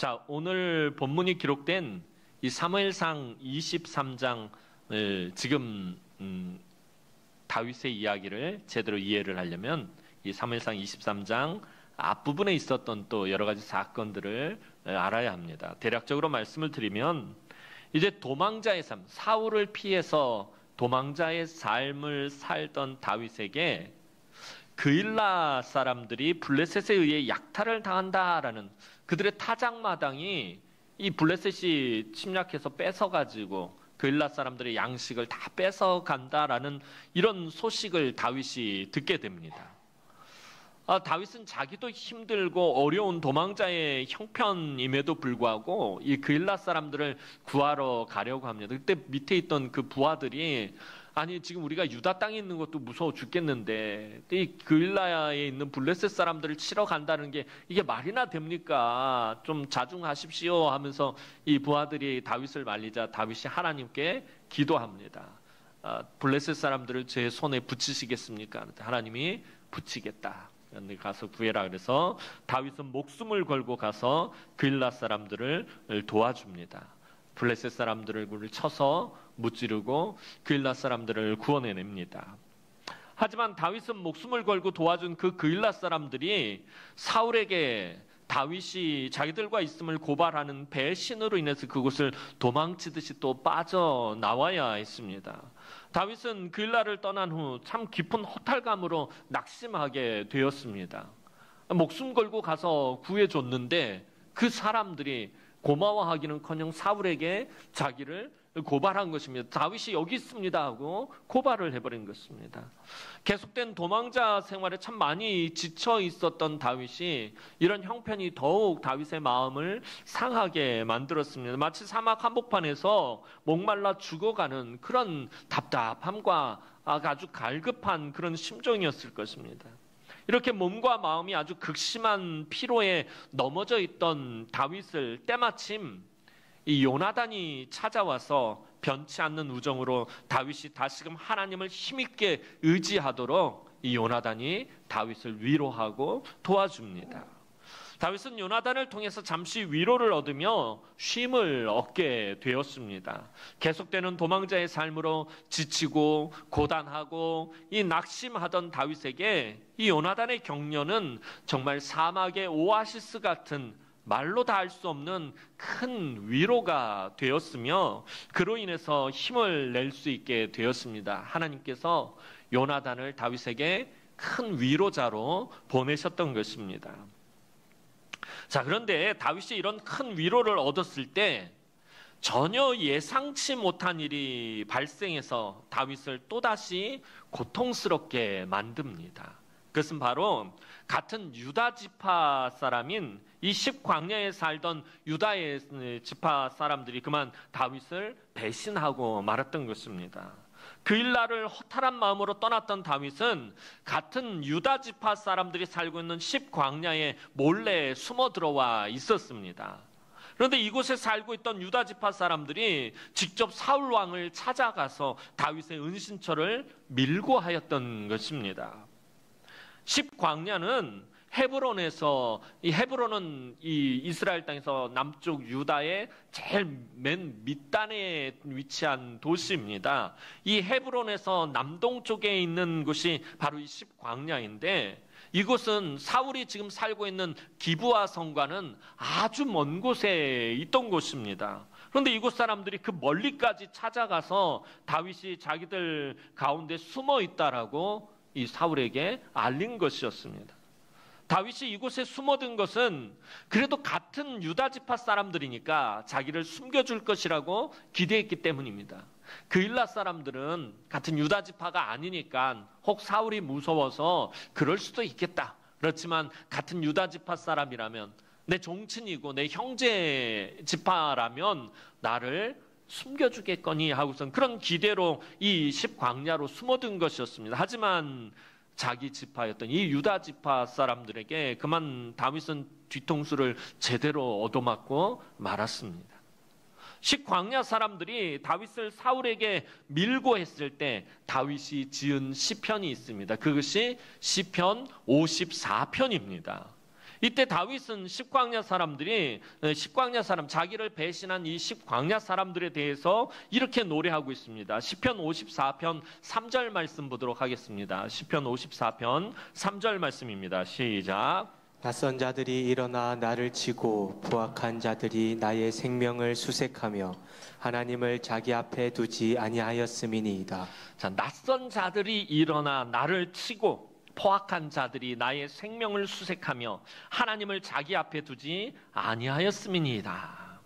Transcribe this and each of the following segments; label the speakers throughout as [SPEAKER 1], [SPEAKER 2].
[SPEAKER 1] 자, 오늘 본문이 기록된 이 사무엘상 23장을 지금 다윗의 이야기를 제대로 이해를 하려면 이 사무엘상 23장 앞부분에 있었던 또 여러 가지 사건들을 알아야 합니다. 대략적으로 말씀을 드리면 이제 도망자의 삶, 사울을 피해서 도망자의 삶을 살던 다윗에게 그일라 사람들이 블레셋에 의해 약탈을 당한다라는 그들의 타작마당이 이 블레셋이 침략해서 뺏어가지고 그일라 사람들의 양식을 다 뺏어간다라는 이런 소식을 다윗이 듣게 됩니다. 다윗은 자기도 힘들고 어려운 도망자의 형편임에도 불구하고 이 그일라 사람들을 구하러 가려고 합니다. 그때 밑에 있던 그 부하들이 아니 지금 우리가 유다 땅에 있는 것도 무서워 죽겠는데 이 그일라에 있는 블레셋 사람들을 치러 간다는 게 이게 말이나 됩니까? 좀 자중하십시오 하면서 이 부하들이 다윗을 말리자 다윗이 하나님께 기도합니다. 블레셋 사람들을 제 손에 붙이시겠습니까? 하나님이 붙이겠다. 가서 구해라. 그래서 다윗은 목숨을 걸고 가서 그일라 사람들을 도와줍니다. 블레셋 사람들을 쳐서 무찌르고 그일라 사람들을 구원해냅니다. 하지만 다윗은 목숨을 걸고 도와준 그 그일라 사람들이 사울에게 다윗이 자기들과 있음을 고발하는 배신으로 인해서 그곳을 도망치듯이 또 빠져나와야 했습니다. 다윗은 그일라를 떠난 후 참 깊은 허탈감으로 낙심하게 되었습니다. 목숨 걸고 가서 구해줬는데 그 사람들이 고마워하기는커녕 사울에게 자기를 고발한 것입니다. 다윗이 여기 있습니다 하고 고발을 해버린 것입니다. 계속된 도망자 생활에 참 많이 지쳐 있었던 다윗이 이런 형편이 더욱 다윗의 마음을 상하게 만들었습니다. 마치 사막 한복판에서 목말라 죽어가는 그런 답답함과 아주 갈급한 그런 심정이었을 것입니다. 이렇게 몸과 마음이 아주 극심한 피로에 넘어져 있던 다윗을 때마침 이 요나단이 찾아와서 변치 않는 우정으로 다윗이 다시금 하나님을 힘있게 의지하도록 이 요나단이 다윗을 위로하고 도와줍니다. 다윗은 요나단을 통해서 잠시 위로를 얻으며 쉼을 얻게 되었습니다. 계속되는 도망자의 삶으로 지치고 고단하고 이 낙심하던 다윗에게 이 요나단의 격려는 정말 사막의 오아시스 같은 말로 다 할 수 없는 큰 위로가 되었으며 그로 인해서 힘을 낼 수 있게 되었습니다. 하나님께서 요나단을 다윗에게 큰 위로자로 보내셨던 것입니다. 자, 그런데 다윗이 이런 큰 위로를 얻었을 때 전혀 예상치 못한 일이 발생해서 다윗을 또다시 고통스럽게 만듭니다. 그것은 바로 같은 유다 지파 사람인 이 십광야에 살던 유다의 지파 사람들이 그만 다윗을 배신하고 말았던 것입니다. 그일라를 허탈한 마음으로 떠났던 다윗은 같은 유다 지파 사람들이 살고 있는 십광야에 몰래 숨어 들어와 있었습니다. 그런데 이곳에 살고 있던 유다 지파 사람들이 직접 사울 왕을 찾아가서 다윗의 은신처를 밀고 하였던 것입니다. 십광야는 헤브론에서 이 헤브론은 이 이스라엘 땅에서 남쪽 유다의 제일 맨 밑단에 위치한 도시입니다. 이 헤브론에서 남동쪽에 있는 곳이 바로 이 십광야인데 이곳은 사울이 지금 살고 있는 기브아 성과는 아주 먼 곳에 있던 곳입니다. 그런데 이곳 사람들이 그 멀리까지 찾아가서 다윗이 자기들 가운데 숨어 있다라고 이 사울에게 알린 것이었습니다. 다윗이 이곳에 숨어든 것은 그래도 같은 유다 지파 사람들이니까 자기를 숨겨줄 것이라고 기대했기 때문입니다. 그일라 사람들은 같은 유다 지파가 아니니까 혹 사울이 무서워서 그럴 수도 있겠다. 그렇지만 같은 유다 지파 사람이라면 내 종친이고 내 형제 지파라면 나를 숨겨주겠거니 하고선 그런 기대로 이 십광야로 숨어든 것이었습니다. 하지만 자기 지파였던 이 유다 지파 사람들에게 그만 다윗은 뒤통수를 제대로 얻어맞고 말았습니다. 십광야 사람들이 다윗을 사울에게 밀고 했을 때 다윗이 지은 시편이 있습니다. 그것이 시편 54편입니다. 이때 다윗은 자기를 배신한 이 십광야 사람들에 대해서 이렇게 노래하고 있습니다. 시편 54편 3절 말씀 보도록 하겠습니다. 시편 54편 3절 말씀입니다. 시작.
[SPEAKER 2] 낯선 자들이 일어나 나를 치고 포악한 자들이 나의 생명을 수색하며 하나님을 자기 앞에 두지 아니하였음이니이다.
[SPEAKER 1] 자, 낯선 자들이 일어나 나를 치고 포악한 자들이 나의 생명을 수색하며 하나님을 자기 앞에 두지 아니하였음이니이다.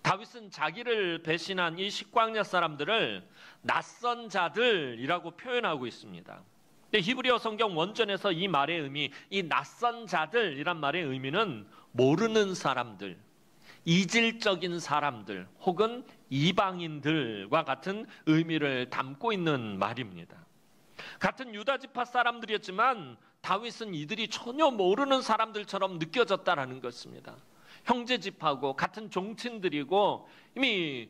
[SPEAKER 1] 다윗은 자기를 배신한 이 십광야 사람들을 낯선 자들이라고 표현하고 있습니다. 히브리어 성경 원전에서 이 말의 의미, 이 낯선 자들이란 말의 의미는 모르는 사람들, 이질적인 사람들 혹은 이방인들과 같은 의미를 담고 있는 말입니다. 같은 유다 지파 사람들이었지만 다윗은 이들이 전혀 모르는 사람들처럼 느껴졌다라는 것입니다. 형제 지파고 같은 종친들이고 이미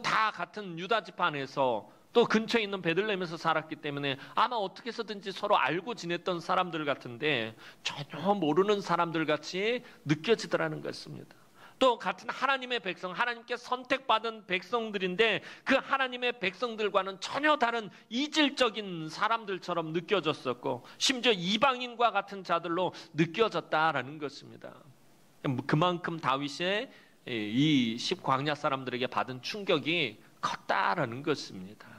[SPEAKER 1] 다 같은 유다 지파 안에서 또 근처에 있는 베들레헴에서 살았기 때문에 아마 어떻게 해서든지 서로 알고 지냈던 사람들 같은데 전혀 모르는 사람들 같이 느껴지더라는 것입니다. 또 같은 하나님의 백성, 하나님께 선택받은 백성들인데 그 하나님의 백성들과는 전혀 다른 이질적인 사람들처럼 느껴졌었고 심지어 이방인과 같은 자들로 느껴졌다라는 것입니다. 그만큼 다윗의 이 십광야 사람들에게 받은 충격이 컸다라는 것입니다.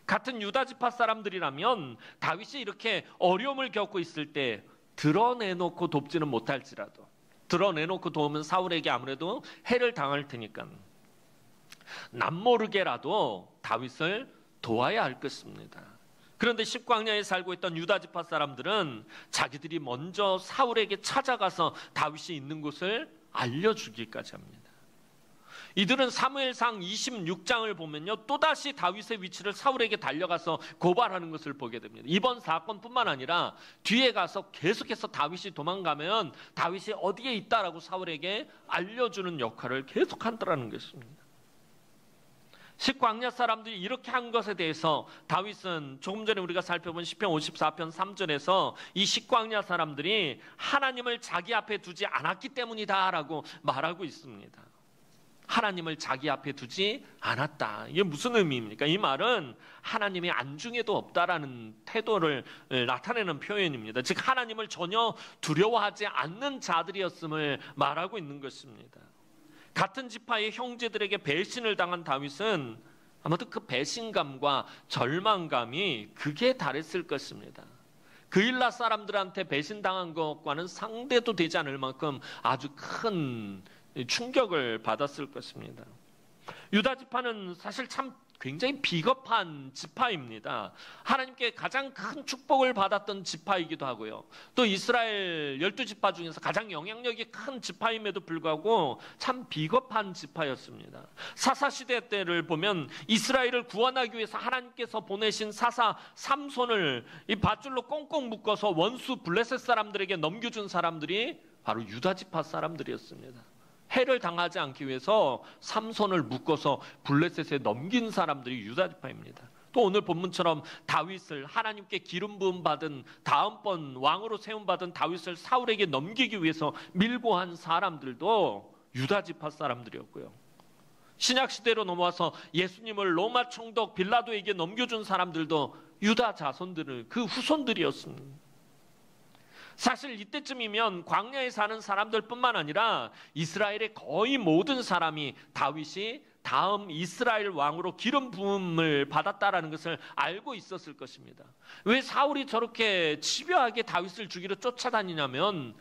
[SPEAKER 1] 같은 유다 지파 사람들이라면 다윗이 이렇게 어려움을 겪고 있을 때 드러내놓고 돕지는 못할지라도 드러내놓고 도우면 사울에게 아무래도 해를 당할 테니까 남모르게라도 다윗을 도와야 할 것입니다. 그런데 십광야에 살고 있던 유다 지파 사람들은 자기들이 먼저 사울에게 찾아가서 다윗이 있는 곳을 알려주기까지 합니다. 이들은 사무엘상 26장을 보면요, 또다시 다윗의 위치를 사울에게 달려가서 고발하는 것을 보게 됩니다. 이번 사건뿐만 아니라 뒤에 가서 계속해서 다윗이 도망가면 다윗이 어디에 있다라고 사울에게 알려주는 역할을 계속한다는 것입니다. 십광야 사람들이 이렇게 한 것에 대해서 다윗은 조금 전에 우리가 살펴본 시편 54편 3절에서 이 십광야 사람들이 하나님을 자기 앞에 두지 않았기 때문이다라고 말하고 있습니다. 하나님을 자기 앞에 두지 않았다. 이게 무슨 의미입니까? 이 말은 하나님의 안중에도 없다라는 태도를 나타내는 표현입니다. 즉 하나님을 전혀 두려워하지 않는 자들이었음을 말하고 있는 것입니다. 같은 지파의 형제들에게 배신을 당한 다윗은 아마도 그 배신감과 절망감이 극에 달했을 것입니다. 그일라 사람들한테 배신당한 것과는 상대도 되지 않을 만큼 아주 큰 충격을 받았을 것입니다. 유다 지파는 사실 참 굉장히 비겁한 지파입니다. 하나님께 가장 큰 축복을 받았던 지파이기도 하고요. 또 이스라엘 12지파 중에서 가장 영향력이 큰 지파임에도 불구하고 참 비겁한 지파였습니다. 사사시대 때를 보면 이스라엘을 구원하기 위해서 하나님께서 보내신 사사 삼손을 이 밧줄로 꽁꽁 묶어서 원수 블레셋 사람들에게 넘겨준 사람들이 바로 유다 지파 사람들이었습니다. 해를 당하지 않기 위해서 삼손을 묶어서 블레셋에 넘긴 사람들이 유다 지파입니다. 또 오늘 본문처럼 다윗을 하나님께 기름 부음 받은 다음번 왕으로 세움 받은 다윗을 사울에게 넘기기 위해서 밀고 한 사람들도 유다 지파 사람들이었고요. 신약 시대로 넘어와서 예수님을 로마 총독 빌라도에게 넘겨준 사람들도 유다 자손들을 그 후손들이었습니다. 사실 이때쯤이면 광야에 사는 사람들뿐만 아니라 이스라엘의 거의 모든 사람이 다윗이 다음 이스라엘 왕으로 기름 부음을 받았다라는 것을 알고 있었을 것입니다. 왜 사울이 저렇게 집요하게 다윗을 죽이러 쫓아다니냐면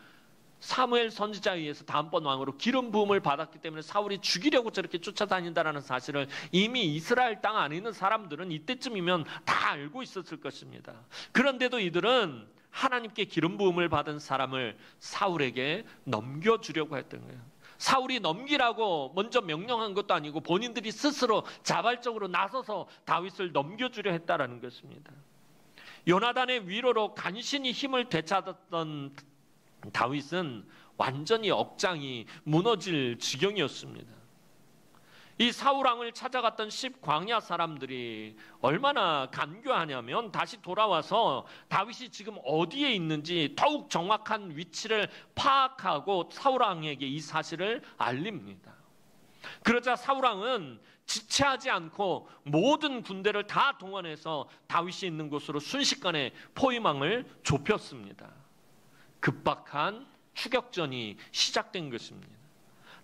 [SPEAKER 1] 사무엘 선지자에 의해서 다음번 왕으로 기름 부음을 받았기 때문에 사울이 죽이려고 저렇게 쫓아다닌다라는 사실을 이미 이스라엘 땅 안에 있는 사람들은 이때쯤이면 다 알고 있었을 것입니다. 그런데도 이들은 하나님께 기름 부음을 받은 사람을 사울에게 넘겨주려고 했던 거예요. 사울이 넘기라고 먼저 명령한 것도 아니고 본인들이 스스로 자발적으로 나서서 다윗을 넘겨주려 했다라는 것입니다. 요나단의 위로로 간신히 힘을 되찾았던 다윗은 완전히 억장이 무너질 지경이었습니다. 이 사울 왕을 찾아갔던 10광야 사람들이 얼마나 간교하냐면 다시 돌아와서 다윗이 지금 어디에 있는지 더욱 정확한 위치를 파악하고 사울 왕에게 이 사실을 알립니다. 그러자 사울 왕은 지체하지 않고 모든 군대를 다 동원해서 다윗이 있는 곳으로 순식간에 포위망을 좁혔습니다. 급박한 추격전이 시작된 것입니다.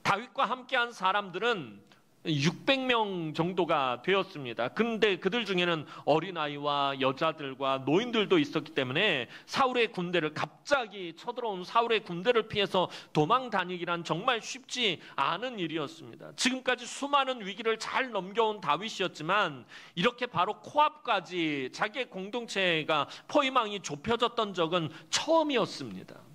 [SPEAKER 1] 다윗과 함께한 사람들은 600명 정도가 되었습니다. 그런데 그들 중에는 어린아이와 여자들과 노인들도 있었기 때문에 사울의 군대를 갑자기 쳐들어온 사울의 군대를 피해서 도망 다니기란 정말 쉽지 않은 일이었습니다. 지금까지 수많은 위기를 잘 넘겨온 다윗이었지만 이렇게 바로 코앞까지 자기의 공동체가 포위망이 좁혀졌던 적은 처음이었습니다.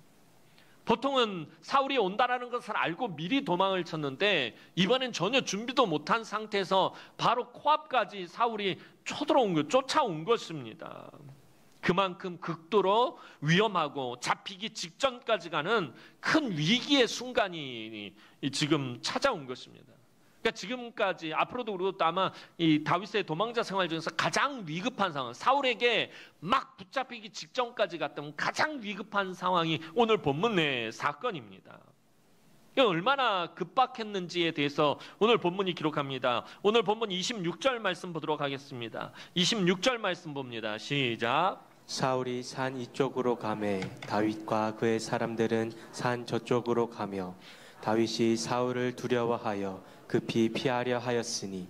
[SPEAKER 1] 보통은 사울이 온다라는 것을 알고 미리 도망을 쳤는데 이번엔 전혀 준비도 못한 상태에서 바로 코앞까지 사울이 쫓아온 것입니다. 그만큼 극도로 위험하고 잡히기 직전까지 가는 큰 위기의 순간이 지금 찾아온 것입니다. 그러니까 지금까지 앞으로도 우리도 아마 이 다윗의 도망자 생활 중에서 가장 위급한 상황, 사울에게 막 붙잡히기 직전까지 갔던 가장 위급한 상황이 오늘 본문의 사건입니다. 얼마나 급박했는지에 대해서 오늘 본문이 기록합니다. 오늘 본문 26절 말씀 보도록 하겠습니다. 26절 말씀 봅니다. 시작.
[SPEAKER 2] 사울이 산 이쪽으로 가매 다윗과 그의 사람들은 산 저쪽으로 가며 다윗이 사울을 두려워하여 급히 피하려 하였으니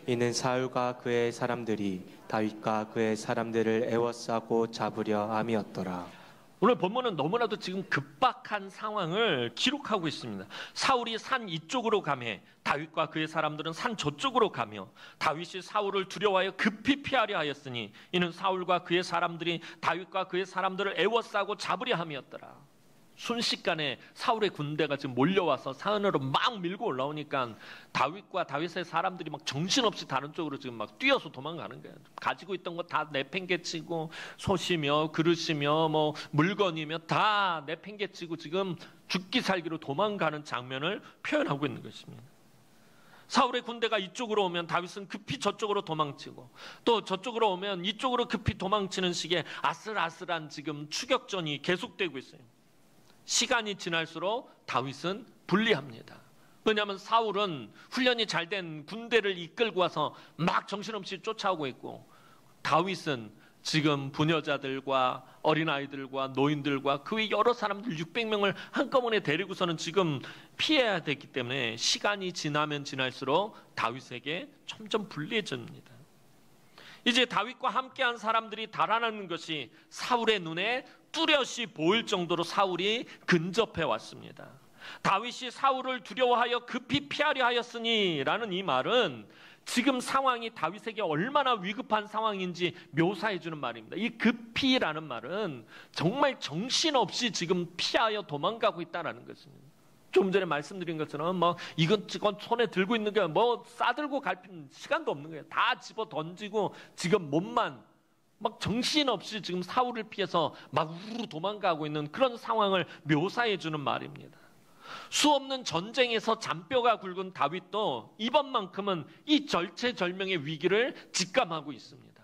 [SPEAKER 2] 이는 사울과 그의 사람들이 다윗과 그의 사람들을 애워싸고 잡으려 함이었더라.
[SPEAKER 1] 오늘 본문은 너무나도 지금 급박한 상황을 기록하고 있습니다. 사울이 산 이쪽으로 가매 다윗과 그의 사람들은 산 저쪽으로 가며 다윗이 사울을 두려워하여 급히 피하려 하였으니 이는 사울과 그의 사람들이 다윗과 그의 사람들을 애워싸고 잡으려 함이었더라. 순식간에 사울의 군대가 지금 몰려와서 산으로 막 밀고 올라오니까 다윗과 다윗의 사람들이 막 정신없이 다른 쪽으로 지금 막 뛰어서 도망가는 거예요. 가지고 있던 거 다 내팽개치고 솥이며 그릇이며 뭐 물건이며 다 내팽개치고 지금 죽기 살기로 도망가는 장면을 표현하고 있는 것입니다. 사울의 군대가 이쪽으로 오면 다윗은 급히 저쪽으로 도망치고 또 저쪽으로 오면 이쪽으로 급히 도망치는 식의 아슬아슬한 지금 추격전이 계속되고 있어요. 시간이 지날수록 다윗은 불리합니다. 왜냐하면 사울은 훈련이 잘 된 군대를 이끌고 와서 막 정신없이 쫓아오고 있고 다윗은 지금 부녀자들과 어린아이들과 노인들과 그 외 여러 사람들 600명을 한꺼번에 데리고서는 지금 피해야 됐기 때문에 시간이 지나면 지날수록 다윗에게 점점 불리해집니다. 이제 다윗과 함께한 사람들이 달아나는 것이 사울의 눈에 뚜렷이 보일 정도로 사울이 근접해 왔습니다. 다윗이 사울을 두려워하여 급히 피하려 하였으니 라는 이 말은 지금 상황이 다윗에게 얼마나 위급한 상황인지 묘사해 주는 말입니다. 이 급히라는 말은 정말 정신없이 지금 피하여 도망가고 있다는 것입니다. 좀 전에 말씀드린 것처럼 이건 손에 들고 있는 게 싸들고 갈 시간도 없는 거예요. 다 집어 던지고 지금 몸만 막 정신없이 지금 사울을 피해서 막 우르르 도망가고 있는 그런 상황을 묘사해 주는 말입니다. 수없는 전쟁에서 잔뼈가 굵은 다윗도 이번만큼은 이 절체절명의 위기를 직감하고 있습니다.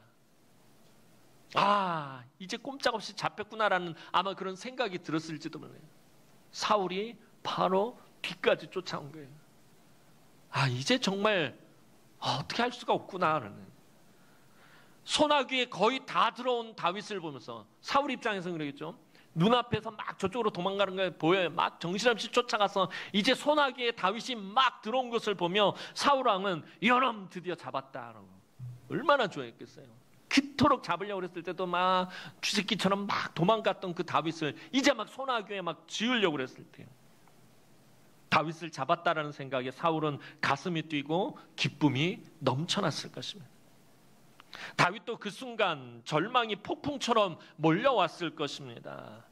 [SPEAKER 1] 이제 꼼짝없이 잡혔구나라는 아마 그런 생각이 들었을지도 몰라요. 사울이 바로 뒤까지 쫓아온 거예요. 이제 정말 어떻게 할 수가 없구나라는. 소나기에 거의 다 들어온 다윗을 보면서 사울 입장에서는 그러겠죠. 눈앞에서 막 저쪽으로 도망가는 걸 보여요. 막 정신없이 쫓아가서 이제 소나기에 다윗이 막 들어온 것을 보며 사울 왕은 이놈 드디어 잡았다라고 얼마나 좋아했겠어요. 그토록 잡으려고 그랬을 때도 막 쥐새끼처럼 막 도망갔던 그 다윗을 이제 막 소나기에 막 지으려고 그랬을 때 다윗을 잡았다라는 생각에 사울은 가슴이 뛰고 기쁨이 넘쳐났을 것입니다. 다윗도 그 순간 절망이 폭풍처럼 몰려왔을 것입니다.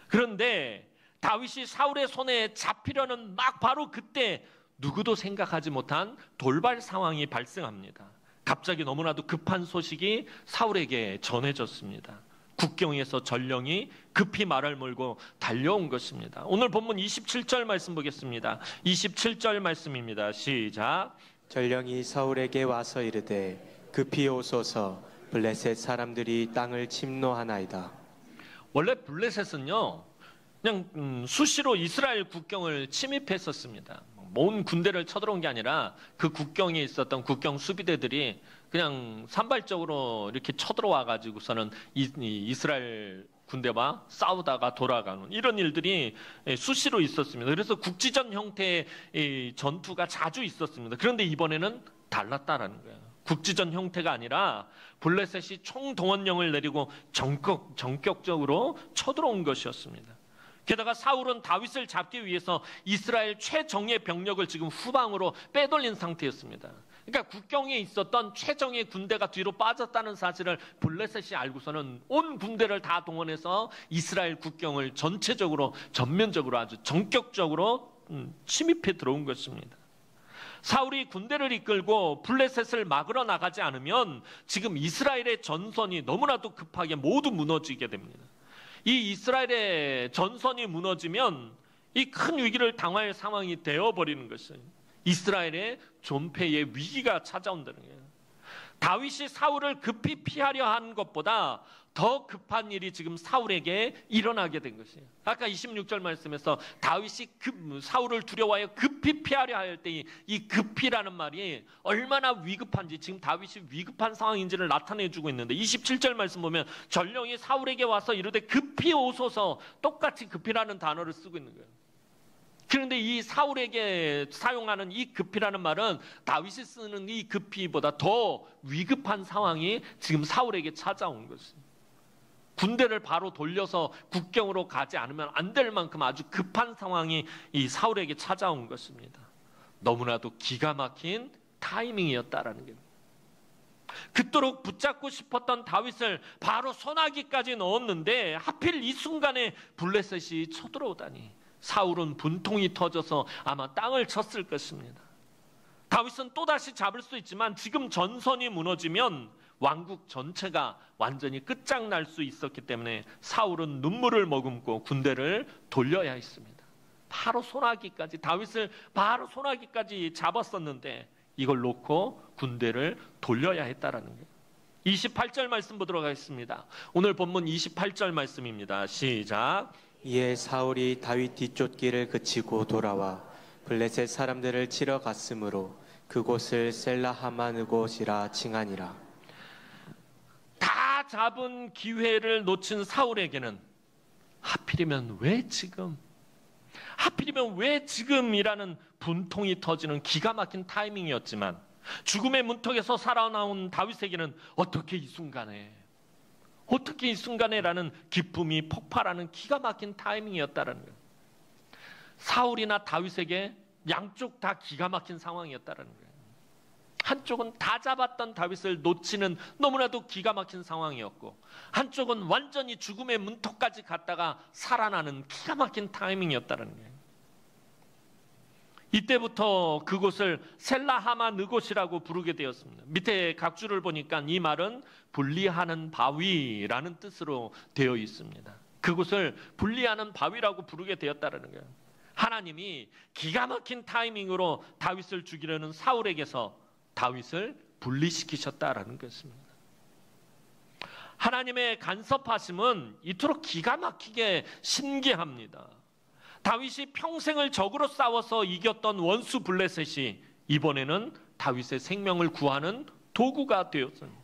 [SPEAKER 1] 그런데 다윗이 사울의 손에 잡히려는 막 바로 그때 누구도 생각하지 못한 돌발 상황이 발생합니다. 갑자기 너무나도 급한 소식이 사울에게 전해졌습니다. 국경에서 전령이 급히 말을 몰고 달려온 것입니다. 오늘 본문 27절 말씀 보겠습니다. 27절 말씀입니다. 시작.
[SPEAKER 2] 전령이 사울에게 와서 이르되 급히 오소서 블레셋 사람들이 땅을 침노하나이다.
[SPEAKER 1] 원래 블레셋은요, 그냥 수시로 이스라엘 국경을 침입했었습니다. 온 군대를 쳐들어온 게 아니라 그 국경에 있었던 국경 수비대들이 그냥 산발적으로 이렇게 쳐들어와 가지고서는 이스라엘 군대와 싸우다가 돌아가는 이런 일들이 수시로 있었습니다. 그래서 국지전 형태의 전투가 자주 있었습니다. 그런데 이번에는 달랐다라는 거예요. 국지전 형태가 아니라 블레셋이 총동원령을 내리고 전격적으로 쳐들어온 것이었습니다. 게다가 사울은 다윗을 잡기 위해서 이스라엘 최정예 병력을 지금 후방으로 빼돌린 상태였습니다. 그러니까 국경에 있었던 최정예 군대가 뒤로 빠졌다는 사실을 블레셋이 알고서는 온 군대를 다 동원해서 이스라엘 국경을 전체적으로 전면적으로 아주 전격적으로 침입해 들어온 것입니다. 사울이 군대를 이끌고 블레셋을 막으러 나가지 않으면 지금 이스라엘의 전선이 너무나도 급하게 모두 무너지게 됩니다. 이 이스라엘의 전선이 무너지면 이 큰 위기를 당할 상황이 되어버리는 것이에요. 이스라엘의 존폐의 위기가 찾아온다는 거예요. 다윗이 사울을 급히 피하려 한 것보다 더 급한 일이 지금 사울에게 일어나게 된 것이에요. 아까 26절 말씀에서 다윗이 사울을 두려워하여 급히 피하려 할 때 이 급히라는 말이 얼마나 위급한지, 지금 다윗이 위급한 상황인지를 나타내주고 있는데 27절 말씀 보면 전령이 사울에게 와서 이르되 급히 오소서, 똑같이 급히라는 단어를 쓰고 있는 거예요. 그런데 이 사울에게 사용하는 이 급히라는 말은 다윗이 쓰는 이 급히보다 더 위급한 상황이 지금 사울에게 찾아온 것입니다. 군대를 바로 돌려서 국경으로 가지 않으면 안 될 만큼 아주 급한 상황이 이 사울에게 찾아온 것입니다. 너무나도 기가 막힌 타이밍이었다라는 겁니다. 그토록 붙잡고 싶었던 다윗을 바로 소나기까지 넣었는데 하필 이 순간에 블레셋이 쳐들어오다니 사울은 분통이 터져서 아마 땅을 쳤을 것입니다. 다윗은 또다시 잡을 수 있지만 지금 전선이 무너지면 왕국 전체가 완전히 끝장날 수 있었기 때문에 사울은 눈물을 머금고 군대를 돌려야 했습니다. 바로 소나기까지, 다윗을 바로 소나기까지 잡았었는데 이걸 놓고 군대를 돌려야 했다라는 거예요. 28절 말씀 보도록 하겠습니다. 오늘 본문 28절 말씀입니다. 시작.
[SPEAKER 2] 이에 사울이 다윗 뒤쫓기를 그치고 돌아와 블레셋 사람들을 치러 갔으므로 그곳을 셀라하마느곳이라 칭하니라.
[SPEAKER 1] 다 잡은 기회를 놓친 사울에게는 하필이면 왜 지금? 하필이면 왜 지금이라는 분통이 터지는 기가 막힌 타이밍이었지만 죽음의 문턱에서 살아나온 다윗에게는 어떻게 이 순간에라는 기쁨이 폭발하는 기가 막힌 타이밍이었다라는 거예요. 사울이나 다윗에게 양쪽 다 기가 막힌 상황이었다라는 거예요. 한쪽은 다 잡았던 다윗을 놓치는 너무나도 기가 막힌 상황이었고, 한쪽은 완전히 죽음의 문턱까지 갔다가 살아나는 기가 막힌 타이밍이었다는 거예요. 이때부터 그곳을 셀라하마느곳이라고 부르게 되었습니다. 밑에 각주를 보니까 이 말은 분리하는 바위라는 뜻으로 되어 있습니다. 그곳을 분리하는 바위라고 부르게 되었다는 거예요. 하나님이 기가 막힌 타이밍으로 다윗을 죽이려는 사울에게서 다윗을 분리시키셨다라는 것입니다. 하나님의 간섭하심은 이토록 기가 막히게 신기합니다. 다윗이 평생을 적으로 싸워서 이겼던 원수 블레셋이 이번에는 다윗의 생명을 구하는 도구가 되었습니다.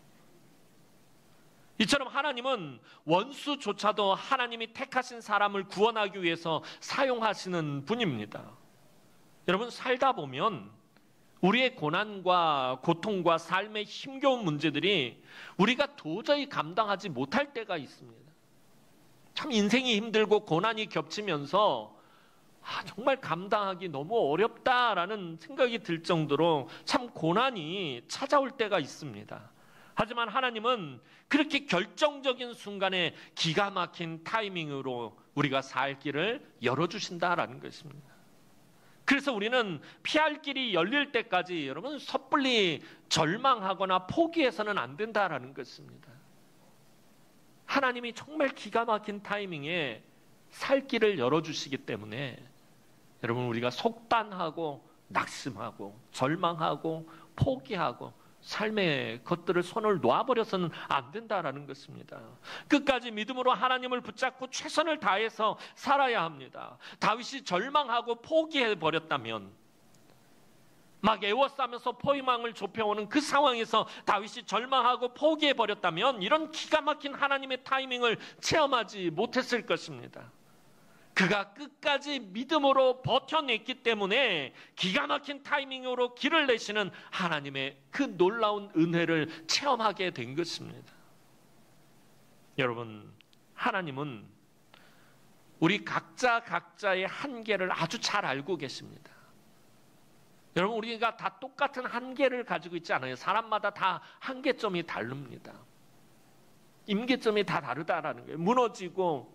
[SPEAKER 1] 이처럼 하나님은 원수조차도 하나님이 택하신 사람을 구원하기 위해서 사용하시는 분입니다. 여러분, 살다 보면 우리의 고난과 고통과 삶의 힘겨운 문제들이 우리가 도저히 감당하지 못할 때가 있습니다. 참 인생이 힘들고 고난이 겹치면서 정말 감당하기 너무 어렵다라는 생각이 들 정도로 참 고난이 찾아올 때가 있습니다. 하지만 하나님은 그렇게 결정적인 순간에 기가 막힌 타이밍으로 우리가 살 길을 열어주신다라는 것입니다. 그래서 우리는 피할 길이 열릴 때까지 여러분 섣불리 절망하거나 포기해서는 안 된다라는 것입니다. 하나님이 정말 기가 막힌 타이밍에 살 길을 열어주시기 때문에 여러분 우리가 속단하고 낙심하고 절망하고 포기하고 삶의 것들을 손을 놓아버려서는 안 된다라는 것입니다. 끝까지 믿음으로 하나님을 붙잡고 최선을 다해서 살아야 합니다. 다윗이 절망하고 포기해버렸다면, 막 애워싸면서 포위망을 좁혀오는 그 상황에서 다윗이 절망하고 포기해버렸다면 이런 기가 막힌 하나님의 타이밍을 체험하지 못했을 것입니다. 그가 끝까지 믿음으로 버텨냈기 때문에 기가 막힌 타이밍으로 길을 내시는 하나님의 그 놀라운 은혜를 체험하게 된 것입니다. 여러분, 하나님은 우리 각자의 한계를 아주 잘 알고 계십니다. 여러분, 우리가 다 똑같은 한계를 가지고 있지 않아요. 사람마다 다 한계점이 다릅니다. 임계점이 다 다르다라는 거예요. 무너지고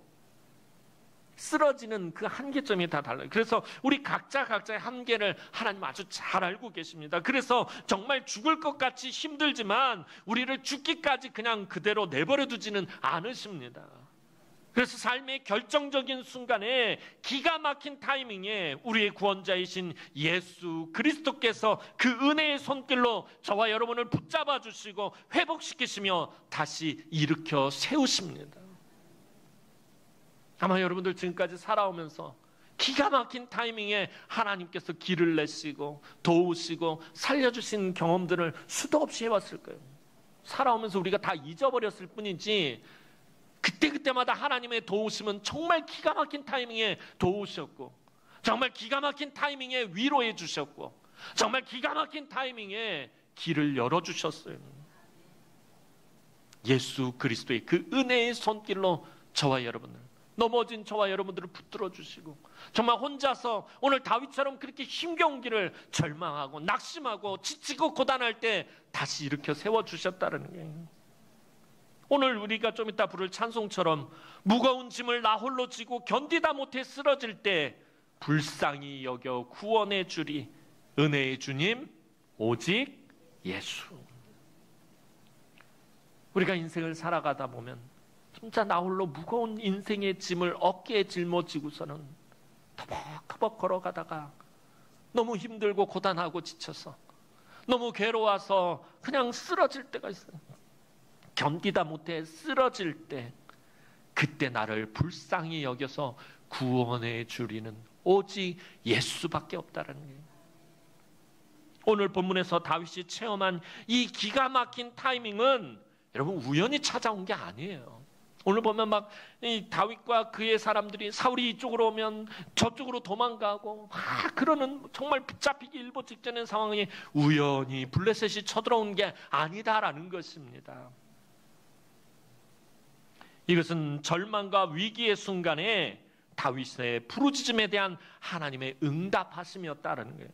[SPEAKER 1] 쓰러지는 그 한계점이 다 달라요. 그래서 우리 각자의 한계를 하나님 아주 잘 알고 계십니다. 그래서 정말 죽을 것 같이 힘들지만 우리를 죽기까지 그냥 그대로 내버려 두지는 않으십니다. 그래서 삶의 결정적인 순간에 기가 막힌 타이밍에 우리의 구원자이신 예수 그리스도께서 그 은혜의 손길로 저와 여러분을 붙잡아 주시고 회복시키시며 다시 일으켜 세우십니다. 아마 여러분들 지금까지 살아오면서 기가 막힌 타이밍에 하나님께서 길을 내시고 도우시고 살려주신 경험들을 수도 없이 해왔을 거예요. 살아오면서 우리가 다 잊어버렸을 뿐이지 그때마다 하나님의 도우심은 정말 기가 막힌 타이밍에 도우셨고, 정말 기가 막힌 타이밍에 위로해 주셨고, 정말 기가 막힌 타이밍에 길을 열어주셨어요. 예수 그리스도의 그 은혜의 손길로 저와 여러분을, 넘어진 저와 여러분들을 붙들어 주시고, 정말 혼자서 오늘 다윗처럼 그렇게 힘겨운 길을 절망하고 낙심하고 지치고 고단할 때 다시 일으켜 세워주셨다는 거예요. 오늘 우리가 좀 이따 부를 찬송처럼 무거운 짐을 나 홀로 지고 견디다 못해 쓰러질 때 불쌍히 여겨 구원해 주리 은혜의 주님 오직 예수. 우리가 인생을 살아가다 보면 진짜 나 홀로 무거운 인생의 짐을 어깨에 짊어지고서는 터벅터벅 걸어가다가 너무 힘들고 고단하고 지쳐서 너무 괴로워서 그냥 쓰러질 때가 있어요. 견디다 못해 쓰러질 때, 그때 나를 불쌍히 여겨서 구원해 주리는 오직 예수밖에 없다는 거예요. 오늘 본문에서 다윗이 체험한 이 기가 막힌 타이밍은 여러분 우연히 찾아온 게 아니에요. 오늘 보면 막 이 다윗과 그의 사람들이 사울이 이쪽으로 오면 저쪽으로 도망가고 막 그러는 정말 붙잡히기 일보 직전의 상황이 우연히 블레셋이 쳐들어온 게 아니다라는 것입니다. 이것은 절망과 위기의 순간에 다윗의 부르짖음에 대한 하나님의 응답하심이었다라는 거예요.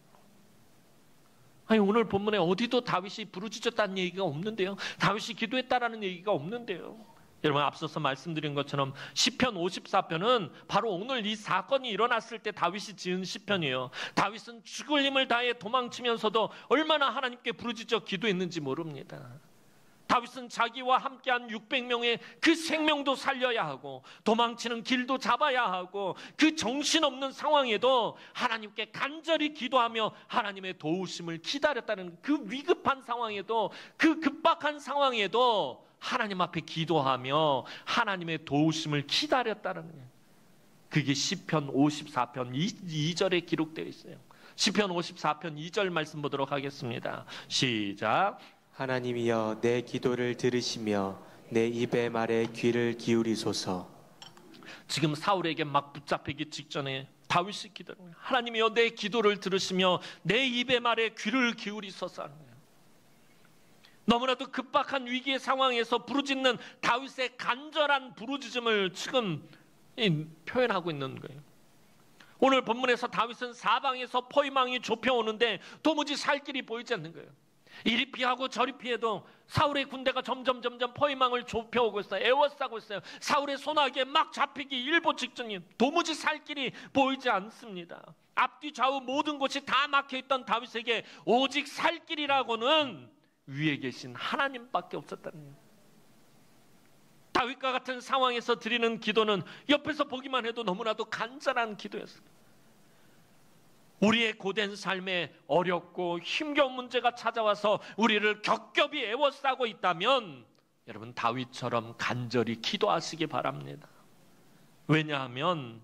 [SPEAKER 1] 아니, 오늘 본문에 어디도 다윗이 부르짖었다는 얘기가 없는데요. 다윗이 기도했다라는 얘기가 없는데요. 여러분, 앞서서 말씀드린 것처럼 시편 54편은 바로 오늘 이 사건이 일어났을 때 다윗이 지은 시편이에요. 다윗은 죽을 힘을 다해 도망치면서도 얼마나 하나님께 부르짖어 기도했는지 모릅니다. 다윗은 자기와 함께한 600명의 그 생명도 살려야 하고 도망치는 길도 잡아야 하고 그 정신없는 상황에도 하나님께 간절히 기도하며 하나님의 도우심을 기다렸다는 그 위급한 상황에도, 그 급박한 상황에도 하나님 앞에 기도하며 하나님의 도우심을 기다렸다는 거예요. 그게 시편 54편 2절에 기록되어 있어요. 시편 54편 2절 말씀 보도록 하겠습니다. 시작.
[SPEAKER 2] 하나님이여 내 기도를 들으시며 내 입의 말에 귀를 기울이소서.
[SPEAKER 1] 지금 사울에게 막 붙잡히기 직전에 다윗이 기도합니다. 하나님이여 내 기도를 들으시며 내 입의 말에 귀를 기울이소서 하는 거예요. 너무나도 급박한 위기의 상황에서 부르짖는 다윗의 간절한 부르짖음을 지금 표현하고 있는 거예요. 오늘 본문에서 다윗은 사방에서 포위망이 좁혀오는데 도무지 살 길이 보이지 않는 거예요. 이리 피하고 저리 피해도 사울의 군대가 점점 포위망을 좁혀오고 있어요. 에워싸고 있어요. 사울의 손아귀에 막 잡히기 일보 직전이 도무지 살 길이 보이지 않습니다. 앞뒤 좌우 모든 곳이 다 막혀있던 다윗에게 오직 살 길이라고는 위에 계신 하나님밖에 없었다는 거예요. 다윗과 같은 상황에서 드리는 기도는 옆에서 보기만 해도 너무나도 간절한 기도였어요. 우리의 고된 삶에 어렵고 힘겨운 문제가 찾아와서 우리를 겹겹이 애워싸고 있다면 여러분 다윗처럼 간절히 기도하시기 바랍니다. 왜냐하면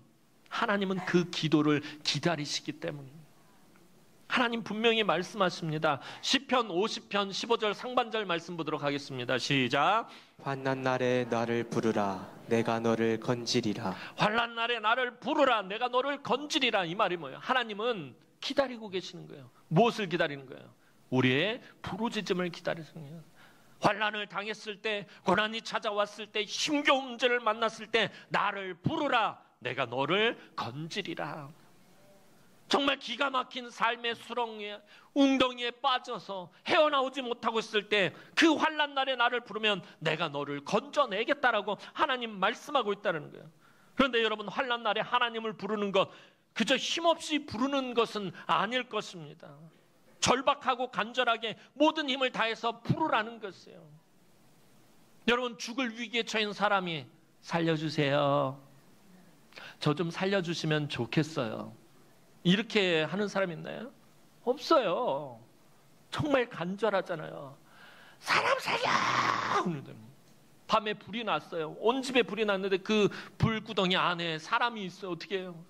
[SPEAKER 1] 하나님은 그 기도를 기다리시기 때문입니다. 하나님 분명히 말씀하십니다. 시편 50편 15절 상반절 말씀 보도록 하겠습니다. 시작.
[SPEAKER 2] 환난 날에 나를 부르라 내가 너를 건지리라.
[SPEAKER 1] 환난 날에 나를 부르라 내가 너를 건지리라. 이 말이 뭐예요? 하나님은 기다리고 계시는 거예요. 무엇을 기다리는 거예요? 우리의 부르짖음을 기다리시는 거예요. 환난을 당했을 때, 고난이 찾아왔을 때, 힘겨운 문제를 만났을 때 나를 부르라 내가 너를 건지리라. 정말 기가 막힌 삶의 수렁에 웅덩이에 빠져서 헤어나오지 못하고 있을 때 그 환난 날에 나를 부르면 내가 너를 건져내겠다라고 하나님 말씀하고 있다는 거예요. 그런데 여러분 환난 날에 하나님을 부르는 것 그저 힘없이 부르는 것은 아닐 것입니다. 절박하고 간절하게 모든 힘을 다해서 부르라는 것이에요. 여러분 죽을 위기에 처한 사람이 살려주세요. 저 좀 살려주시면 좋겠어요. 이렇게 하는 사람 있나요? 없어요. 정말 간절하잖아요. 사람 살려! 밤에 불이 났어요. 온 집에 불이 났는데 그 불구덩이 안에 사람이 있어요. 어떻게 해요?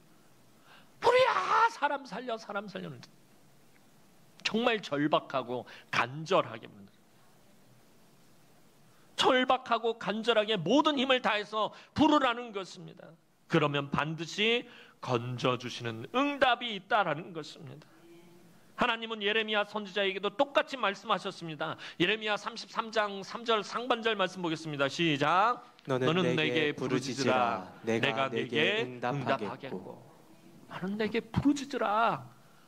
[SPEAKER 1] 불이야! 사람 살려, 사람 살려. 정말 절박하고 간절하게 절박하고 간절하게 모든 힘을 다해서 부르라는 것입니다. 그러면 반드시 건져주시는 응답이 있다라는 것입니다. 하나님은 예레미야 선지자에게도 똑같이 말씀하셨습니다. 예레미야 33장 3절 상반절 말씀 보겠습니다. 시작. 너는 내게 부르짖으라 내가 내게 응답하겠고. 너는 내게 부르짖으라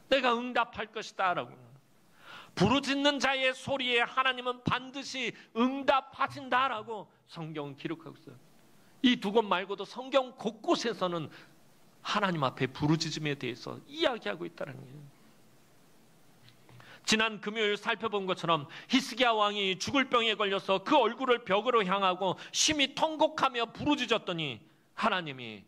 [SPEAKER 1] 내가 응답할 것이다 라고. 부르짖는 자의 소리에 하나님은 반드시 응답하신다라고 성경은 기록하고 있어요. 이 두 곳 말고도 성경 곳곳에서는 하나님 앞에 부르짖음에 대해서 이야기하고 있다는 거예요. 지난 금요일 살펴본 것처럼 히스기야 왕이 죽을 병에 걸려서 그 얼굴을 벽으로 향하고 심히 통곡하며 부르짖었더니 하나님이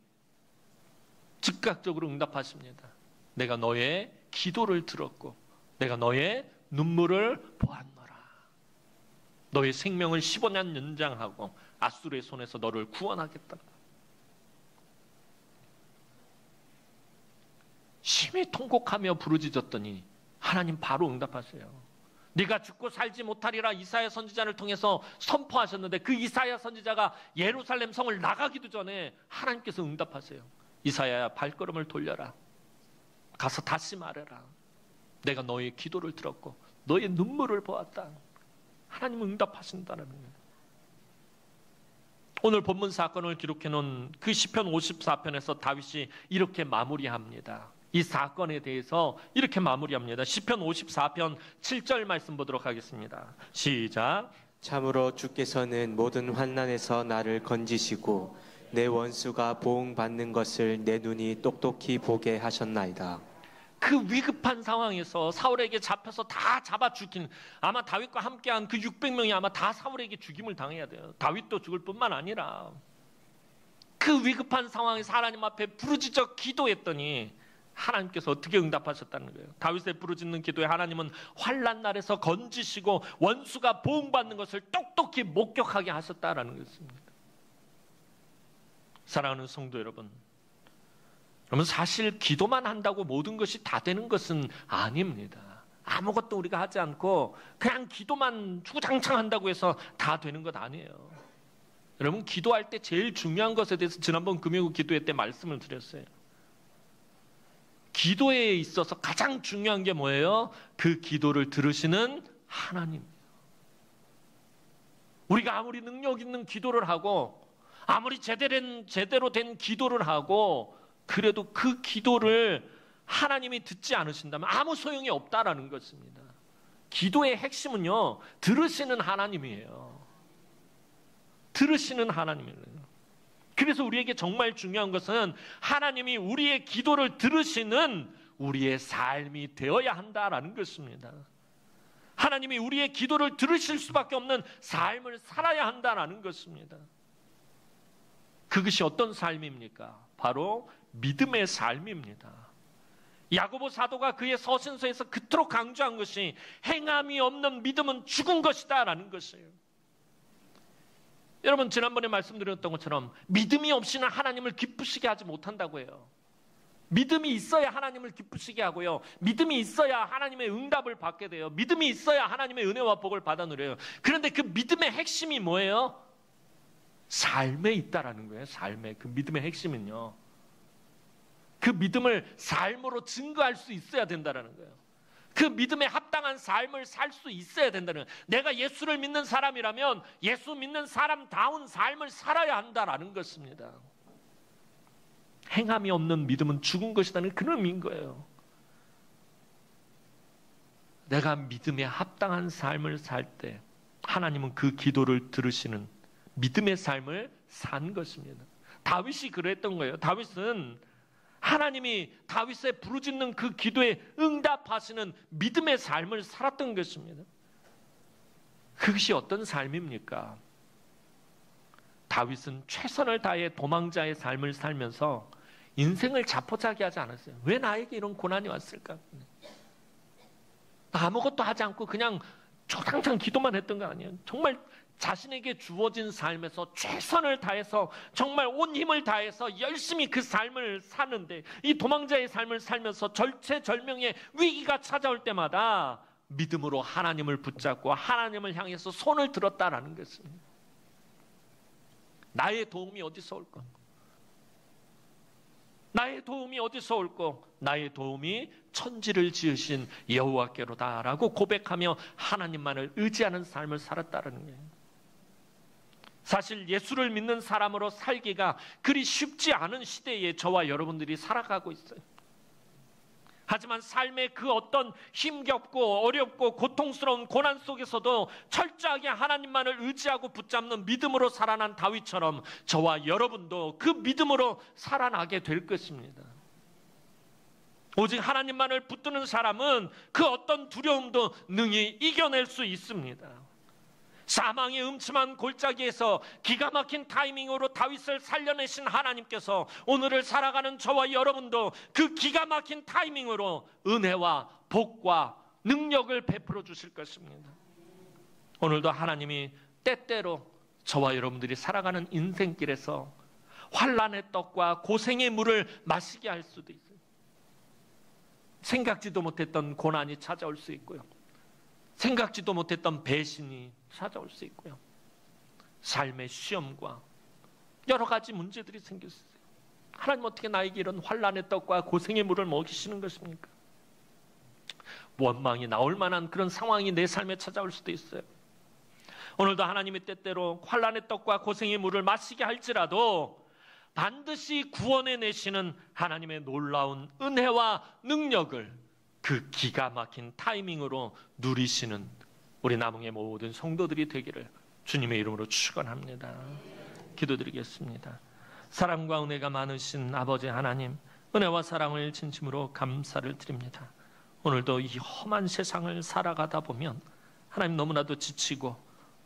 [SPEAKER 1] 즉각적으로 응답하십니다. 내가 너의 기도를 들었고 내가 너의 눈물을 보았노라. 너의 생명을 15년 연장하고 아수르의 손에서 너를 구원하겠다. 심히 통곡하며 부르짖었더니 하나님 바로 응답하세요. 네가 죽고 살지 못하리라 이사야 선지자를 통해서 선포하셨는데 그 이사야 선지자가 예루살렘 성을 나가기도 전에 하나님께서 응답하세요. 이사야야 발걸음을 돌려라. 가서 다시 말해라. 내가 너의 기도를 들었고 너의 눈물을 보았다. 하나님은 응답하신다는 거예요. 오늘 본문 사건을 기록해 놓은 그 시편 54편에서 다윗이 이렇게 마무리합니다. 이 사건에 대해서 이렇게 마무리합니다. 시편 54편 7절 말씀 보도록 하겠습니다. 시작.
[SPEAKER 2] 참으로 주께서는 모든 환난에서 나를 건지시고 내 원수가 보응받는 것을 내 눈이 똑똑히 보게 하셨나이다.
[SPEAKER 1] 그 위급한 상황에서 사울에게 잡혀서 다 잡아 죽인, 아마 다윗과 함께한 그 600명이 아마 다 사울에게 죽임을 당해야 돼요. 다윗도 죽을 뿐만 아니라 그 위급한 상황에서 하나님 앞에 부르짖어 기도했더니 하나님께서 어떻게 응답하셨다는 거예요. 다윗의 부르짖는 기도에 하나님은 환난 날에서 건지시고 원수가 보응받는 것을 똑똑히 목격하게 하셨다라는 것입니다. 사랑하는 성도 여러분, 그러면 사실 기도만 한다고 모든 것이 다 되는 것은 아닙니다. 아무것도 우리가 하지 않고 그냥 기도만 주구장창 한다고 해서 다 되는 것 아니에요. 여러분 기도할 때 제일 중요한 것에 대해서 지난번 금요 기도회 때 말씀을 드렸어요. 기도에 있어서 가장 중요한 게 뭐예요? 그 기도를 들으시는 하나님. 우리가 아무리 능력 있는 기도를 하고 아무리 제대로 된 기도를 하고 그래도 그 기도를 하나님이 듣지 않으신다면 아무 소용이 없다라는 것입니다. 기도의 핵심은요, 들으시는 하나님이에요. 들으시는 하나님이에요. 그래서 우리에게 정말 중요한 것은 하나님이 우리의 기도를 들으시는 우리의 삶이 되어야 한다라는 것입니다. 하나님이 우리의 기도를 들으실 수밖에 없는 삶을 살아야 한다라는 것입니다. 그것이 어떤 삶입니까? 바로 믿음의 삶입니다. 야고보 사도가 그의 서신서에서 그토록 강조한 것이 행함이 없는 믿음은 죽은 것이다 라는 것이에요. 여러분, 지난번에 말씀드렸던 것처럼 믿음이 없이는 하나님을 기쁘시게 하지 못한다고 해요. 믿음이 있어야 하나님을 기쁘시게 하고요. 믿음이 있어야 하나님의 응답을 받게 돼요. 믿음이 있어야 하나님의 은혜와 복을 받아 누려요. 그런데 그 믿음의 핵심이 뭐예요? 삶에 있다라는 거예요. 삶에. 그 믿음의 핵심은요. 그 믿음을 삶으로 증거할 수 있어야 된다라는 거예요. 그 믿음에 합당한 삶을 살 수 있어야 된다는 거예요. 내가 예수를 믿는 사람이라면 예수 믿는 사람다운 삶을 살아야 한다라는 것입니다. 행함이 없는 믿음은 죽은 것이라는 그런 의미인 거예요. 내가 믿음에 합당한 삶을 살 때 하나님은 그 기도를 들으시는 믿음의 삶을 산 것입니다. 다윗이 그랬던 거예요. 다윗은 하나님이 다윗의 부르짖는 그 기도에 응답하시는 믿음의 삶을 살았던 것입니다. 그것이 어떤 삶입니까? 다윗은 최선을 다해 도망자의 삶을 살면서 인생을 자포자기하지 않았어요. 왜 나에게 이런 고난이 왔을까? 아무것도 하지 않고 그냥 초장장 기도만 했던 거 아니에요. 정말 자신에게 주어진 삶에서 최선을 다해서 정말 온 힘을 다해서 열심히 그 삶을 사는데, 이 도망자의 삶을 살면서 절체절명의 위기가 찾아올 때마다 믿음으로 하나님을 붙잡고 하나님을 향해서 손을 들었다라는 것입니다. 나의 도움이 어디서 올까? 나의 도움이 어디서 올까? 나의 도움이 천지를 지으신 여호와께로다라고 고백하며 하나님만을 의지하는 삶을 살았다는 거예요. 사실 예수를 믿는 사람으로 살기가 그리 쉽지 않은 시대에 저와 여러분들이 살아가고 있어요. 하지만 삶의 그 어떤 힘겹고 어렵고 고통스러운 고난 속에서도 철저하게 하나님만을 의지하고 붙잡는 믿음으로 살아난 다윗처럼 저와 여러분도 그 믿음으로 살아나게 될 것입니다. 오직 하나님만을 붙드는 사람은 그 어떤 두려움도 능히 이겨낼 수 있습니다. 사망의 음침한 골짜기에서 기가 막힌 타이밍으로 다윗을 살려내신 하나님께서 오늘을 살아가는 저와 여러분도 그 기가 막힌 타이밍으로 은혜와 복과 능력을 베풀어 주실 것입니다. 오늘도 하나님이 때때로 저와 여러분들이 살아가는 인생길에서 환난의 떡과 고생의 물을 마시게 할 수도 있어요. 생각지도 못했던 고난이 찾아올 수 있고요. 생각지도 못했던 배신이 찾아올 수 있고요. 삶의 시험과 여러 가지 문제들이 생길 수 있어요. 하나님 어떻게 나에게 이런 환난의 떡과 고생의 물을 먹이시는 것입니까? 원망이 나올 만한 그런 상황이 내 삶에 찾아올 수도 있어요. 오늘도 하나님의 때때로 환난의 떡과 고생의 물을 마시게 할지라도 반드시 구원해내시는 하나님의 놀라운 은혜와 능력을 그 기가 막힌 타이밍으로 누리시는 우리 남흥의 모든 성도들이 되기를 주님의 이름으로 축원합니다. 기도드리겠습니다. 사랑과 은혜가 많으신 아버지 하나님, 은혜와 사랑을 진심으로 감사를 드립니다. 오늘도 이 험한 세상을 살아가다 보면 하나님 너무나도 지치고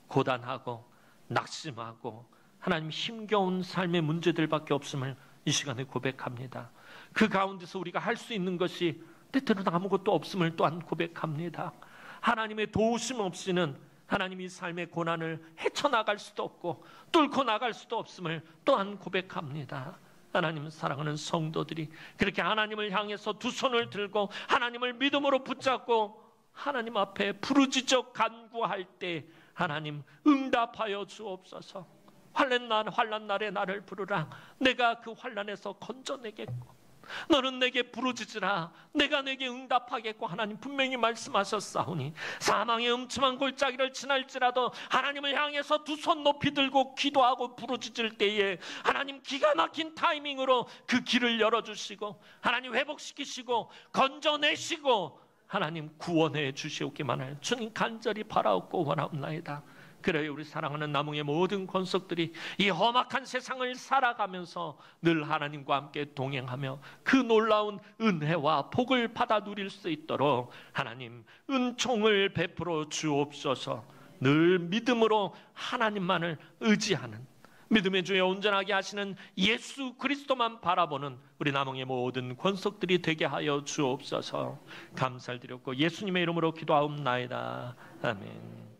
[SPEAKER 1] 고단하고 낙심하고 하나님 힘겨운 삶의 문제들밖에 없음을 이 시간에 고백합니다. 그 가운데서 우리가 할 수 있는 것이 때때로는 아무것도 없음을 또한 고백합니다. 하나님의 도우심 없이는 하나님이 삶의 고난을 헤쳐나갈 수도 없고 뚫고 나갈 수도 없음을 또한 고백합니다. 하나님 사랑하는 성도들이 그렇게 하나님을 향해서 두 손을 들고 하나님을 믿음으로 붙잡고 하나님 앞에 부르짖어 간구할 때 하나님 응답하여 주옵소서. 환난 날에 나를 부르라. 내가 그 환난에서 건져내겠고 너는 내게 부르짖으라. 내가 내게 응답하겠고 하나님 분명히 말씀하셨사오니 사망의 음침한 골짜기를 지날지라도 하나님을 향해서 두 손 높이 들고 기도하고 부르짖을 때에 하나님 기가 막힌 타이밍으로 그 길을 열어주시고 하나님 회복시키시고 건져내시고 하나님 구원해 주시옵기만 할 주님 간절히 바라옵고 원하옵나이다. 그래요, 우리 사랑하는 남흥의 모든 권속들이 이 험악한 세상을 살아가면서 늘 하나님과 함께 동행하며 그 놀라운 은혜와 복을 받아 누릴 수 있도록 하나님 은총을 베풀어 주옵소서. 늘 믿음으로 하나님만을 의지하는, 믿음의 주여 온전하게 하시는 예수 그리스도만 바라보는 우리 남흥의 모든 권속들이 되게 하여 주옵소서. 감사를 드렸고 예수님의 이름으로 기도하옵나이다. 아멘.